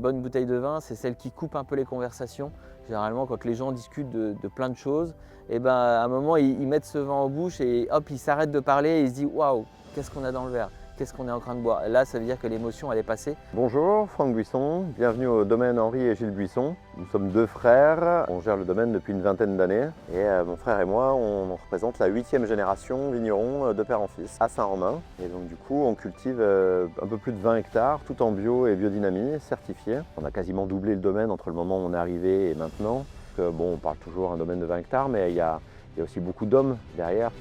bonne bouteille de vin, c'est celle qui coupe un peu les conversations. Généralement, quand les gens discutent de plein de choses, et ben, à un moment, ils mettent ce vin en bouche et hop, ils s'arrêtent de parler et ils se disent « Waouh, qu'est-ce qu'on a dans le verre? Qu'est-ce qu'on est en train de boire ?» Là, ça veut dire que l'émotion, elle est passée. Bonjour, Franck Buisson, bienvenue au domaine Henri et Gilles Buisson. Nous sommes deux frères, on gère le domaine depuis une vingtaine d'années et mon frère et moi, on représente la 8e génération vigneron de père en fils à Saint-Romain. Et donc du coup, on cultive un peu plus de 20 hectares, tout en bio et biodynamie, certifié. On a quasiment doublé le domaine entre le moment où on est arrivé et maintenant. Bon, on parle toujours d'un domaine de 20 hectares, mais il y a aussi beaucoup d'hommes derrière.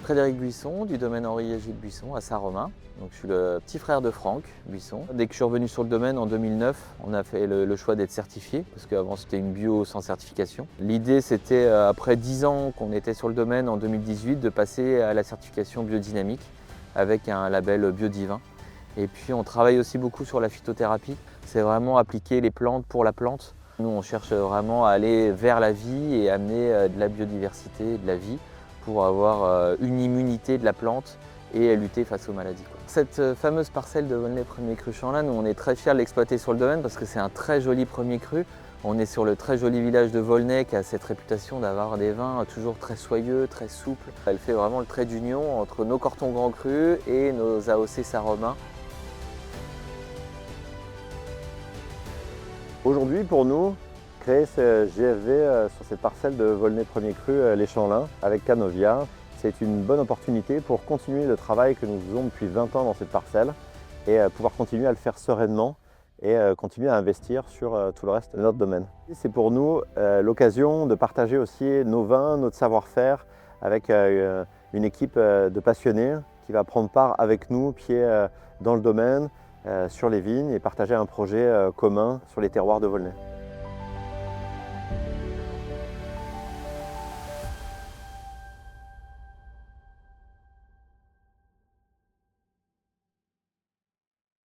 Frédéric Buisson, du domaine Henri et Gilles Buisson à Saint-Romain. Donc, je suis le petit frère de Franck Buisson. Dès que je suis revenu sur le domaine en 2009, on a fait le choix d'être certifié, parce qu'avant c'était une bio sans certification. L'idée c'était, après 10 ans qu'on était sur le domaine en 2018, de passer à la certification biodynamique avec un label Biodivin. Et puis on travaille aussi beaucoup sur la phytothérapie. C'est vraiment appliquer les plantes pour la plante. Nous on cherche vraiment à aller vers la vie et amener de la biodiversité, de la vie, pour avoir une immunité de la plante et lutter face aux maladies. Cette fameuse parcelle de Volnay Premier Cru Champlain, nous on est très fiers de l'exploiter sur le domaine parce que c'est un très joli premier cru. On est sur le très joli village de Volnay qui a cette réputation d'avoir des vins toujours très soyeux, très souples. Elle fait vraiment le trait d'union entre nos Cortons Grand Cru et nos AOC Saint-Romain. Aujourd'hui, pour nous, créer ce GFV sur cette parcelle de Volnay Premier Cru Les Champlains avec Canovia, c'est une bonne opportunité pour continuer le travail que nous faisons depuis 20 ans dans cette parcelle et pouvoir continuer à le faire sereinement et continuer à investir sur tout le reste de notre domaine. C'est pour nous l'occasion de partager aussi nos vins, notre savoir-faire avec une équipe de passionnés qui va prendre part avec nous, pied dans le domaine, sur les vignes et partager un projet commun sur les terroirs de Volnay.